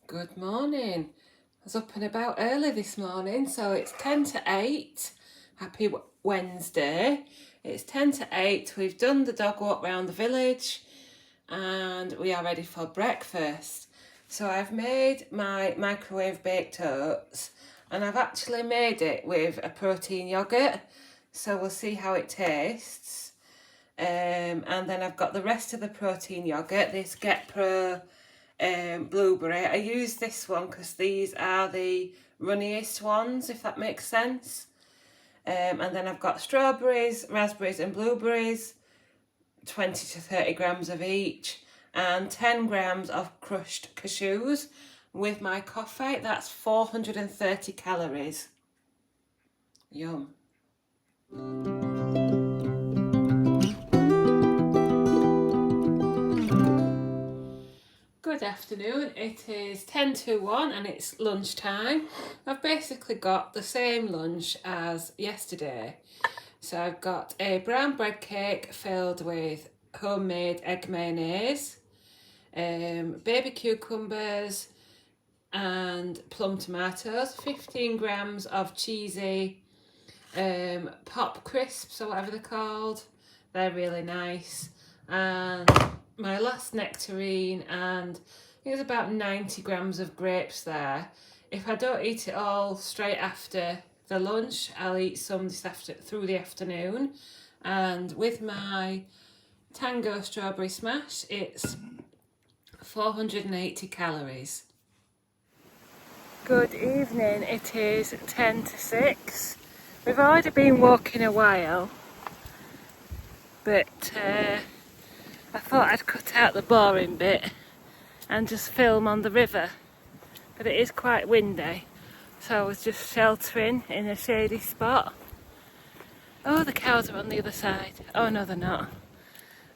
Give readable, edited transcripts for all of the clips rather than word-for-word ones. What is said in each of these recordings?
Good morning. I was up and about early this morning, so it's 10 to 8. Happy Wednesday. It's 10 to 8. We've done the dog walk round the village and we are ready for breakfast. So I've made my microwave baked oats and I've actually made it with a protein yoghurt. So we'll see how it tastes. And then I've got the rest of the protein yoghurt, this Get Pro blueberry. I use this one because these are the runniest ones, if that makes sense. And then I've got strawberries, raspberries and blueberries, 20 to 30 grams of each, and 10 grams of crushed cashews with my coffee. That's 430 calories. Yum. Good afternoon, it is 10 to 1 and it's lunchtime. I've basically got the same lunch as yesterday. So I've got a brown bread cake filled with homemade egg mayonnaise, baby cucumbers and plum tomatoes, 15 grams of cheesy pop crisps or whatever they're called. They're really nice. And my last nectarine, and I think there's about 90 grams of grapes there. If I don't eat it all straight after the lunch, I'll eat some through the afternoon. And with my Tango strawberry smash, it's 480 calories. Good evening, it is 10 to 6. We've already been walking a while, but I thought I'd cut out the boring bit and just film on the river, but it is quite windy, so I was just sheltering in a shady spot. Oh, the cows are on the other side. Oh no, they're not.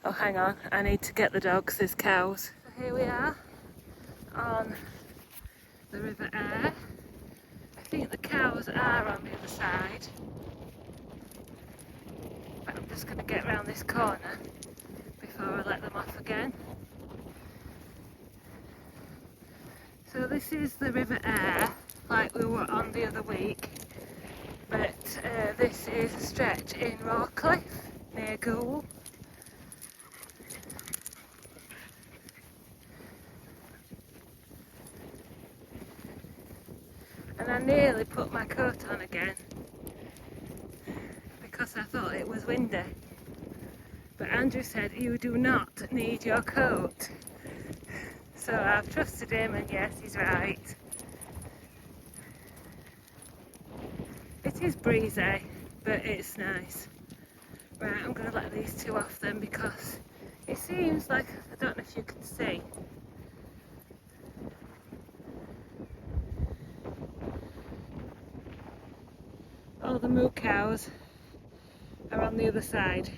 Oh, hang on, I need to get the dogs, there's cows. So here we are on the River Aire. I think the cows are on the other side, but I'm just going to get round this corner before I let them off again. So this is the River Aire, like we were on the other week, but this is a stretch in Rawcliffe near Goole. And I nearly put my coat on again because I thought it was windy. But Andrew said you do not need your coat. So I've trusted him, and yes, he's right. It is breezy, but it's nice. Right, I'm going to let these two off then because it seems like, I don't know if you can see, all the moo cows are on the other side.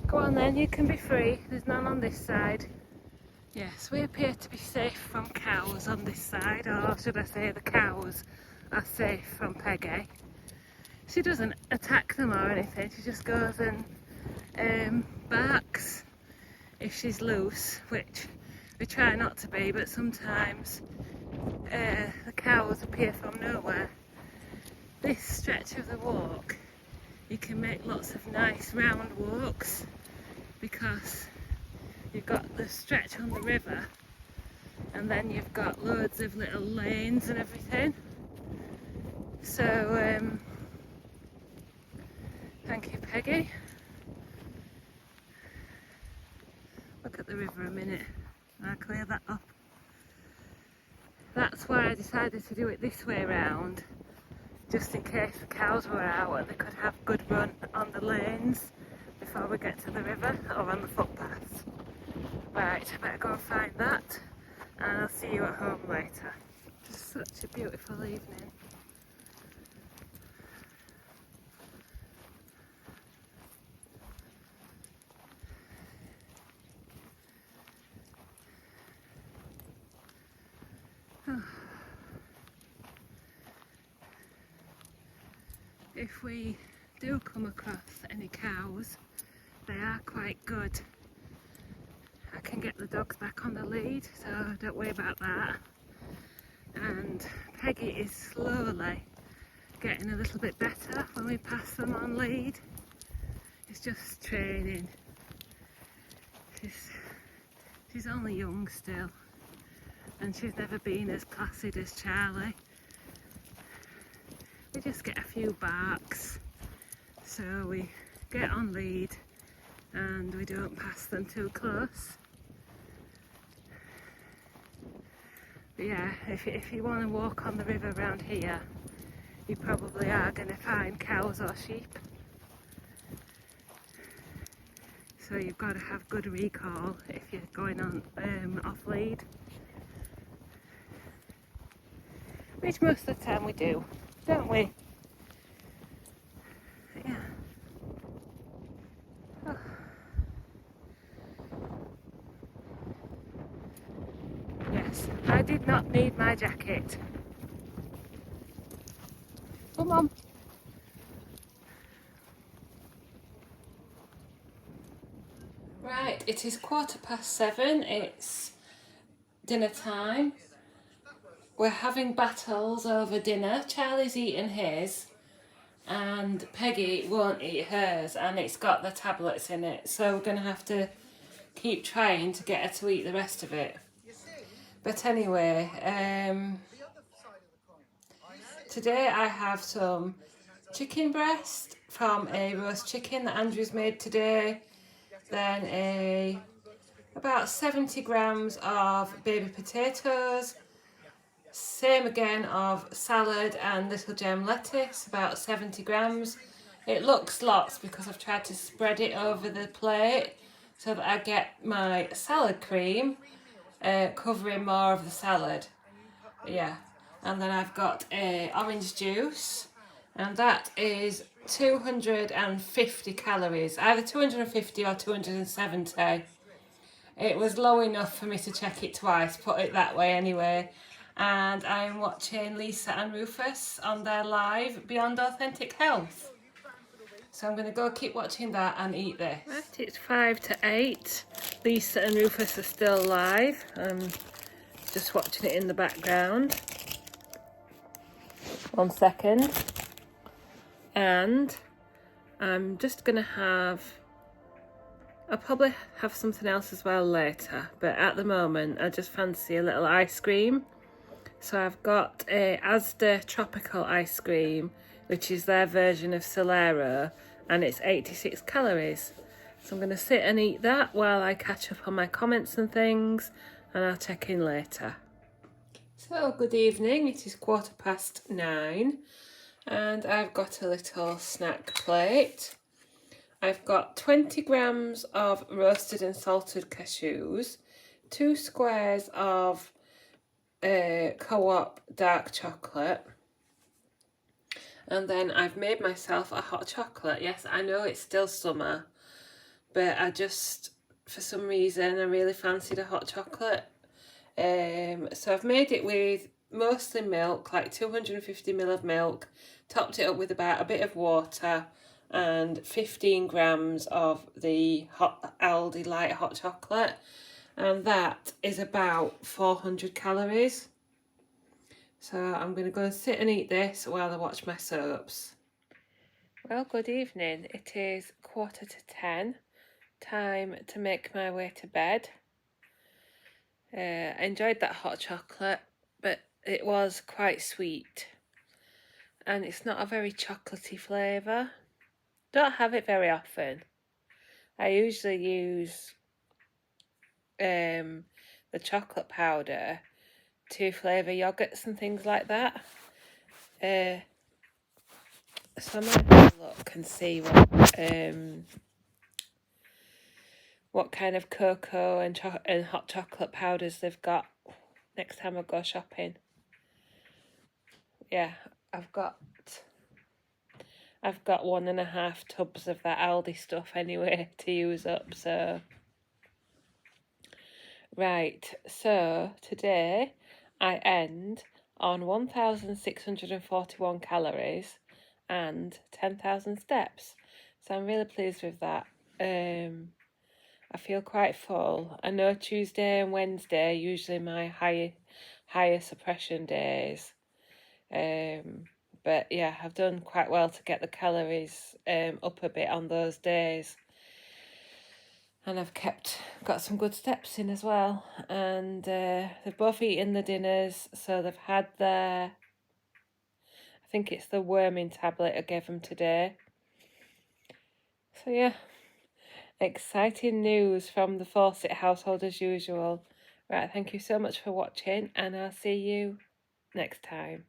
Go on then, you can be free, there's none on this side. Yes, we appear to be safe from cows on this side, or should I say the cows are safe from Peggy. She doesn't attack them or anything, she just goes and barks if she's loose, which we try not to be, but sometimes the cows appear from nowhere. This stretch of the walk, you can make lots of nice round walks because you've got the stretch on the river and then you've got loads of little lanes and everything. So thank you, Peggy. Look at the river a minute, I'll clear that up. That's why I decided to do it this way round, just in case the cows were out and they could have a good run on the lanes before we get to the river or on the footpaths. Right, I better go and find that and I'll see you at home later. Just such a beautiful evening. If we do come across any cows, they are quite good can get the dogs back on the lead, so don't worry about that. And Peggy is slowly getting a little bit better when we pass them on lead. It's just training. She's only young still, and she's never been as placid as Charlie. We just get a few barks, so we get on lead and we don't pass them too close. But yeah, if you want to walk on the river around here, you probably are going to find cows or sheep. So you've got to have good recall if you're going on off lead, which most of the time we do, don't we? Yeah. Oh. Yes, I did not need my jacket. Come on. Right, it is 7:15. It's dinner time. We're having battles over dinner. Charlie's eating his and Peggy won't eat hers, and it's got the tablets in it, so we're going to have to keep trying to get her to eat the rest of it. But anyway, today I have some chicken breast from a roast chicken that Andrew's made today, then about 70 grams of baby potatoes, same again of salad and little gem lettuce, about 70 grams. It looks lots because I've tried to spread it over the plate so that I get my salad cream covering more of the salad. Yeah, and then I've got orange juice, and that is 250 calories, either 250 or 270. It was low enough for me to check it twice, put it that way anyway. And I'm watching Lisa and Rufus on their live Beyond Authentic Health. So I'm going to go keep watching that and eat this. Right, it's 5 to 8. Lisa and Rufus are still live. I'm just watching it in the background. 1 second. And I'm just going to I'll probably have something else as well later, but at the moment I just fancy a little ice cream. So I've got a Asda tropical ice cream, which is their version of Solero, and it's 86 calories. So I'm going to sit and eat that while I catch up on my comments and things, and I'll check in later. So good evening, it is 9:15, and I've got a little snack plate. I've got 20 grams of roasted and salted cashews, 2 squares of Co-op dark chocolate, and then I've made myself a hot chocolate. Yes, I know it's still summer, but I just, for some reason, I really fancied a hot chocolate. So I've made it with mostly milk, like 250 ml of milk, topped it up with about a bit of water, and 15 grams of the hot Aldi light hot chocolate, and that is about 400 calories. So I'm going to go and sit and eat this while I watch my soaps. Well, good evening. It is 9:45. Time to make my way to bed. I enjoyed that hot chocolate, but it was quite sweet, and it's not a very chocolatey flavour. Don't have it very often. I usually use the chocolate powder to flavour yogurts and things like that. So I might have a look and see what kind of cocoa and hot chocolate powders they've got next time I go shopping. Yeah, I've got 1.5 tubs of that Aldi stuff anyway to use up, so. Right, so today I end on 1,641 calories and 10,000 steps. So I'm really pleased with that. I feel quite full. I know Tuesday and Wednesday are usually my higher suppression days. But yeah, I've done quite well to get the calories up a bit on those days. And I've got some good steps in as well. And they've both eaten the dinners, so they've had their, I think it's the worming tablet I gave them today. So yeah, exciting news from the Fawcett household as usual. Right, thank you so much for watching, and I'll see you next time.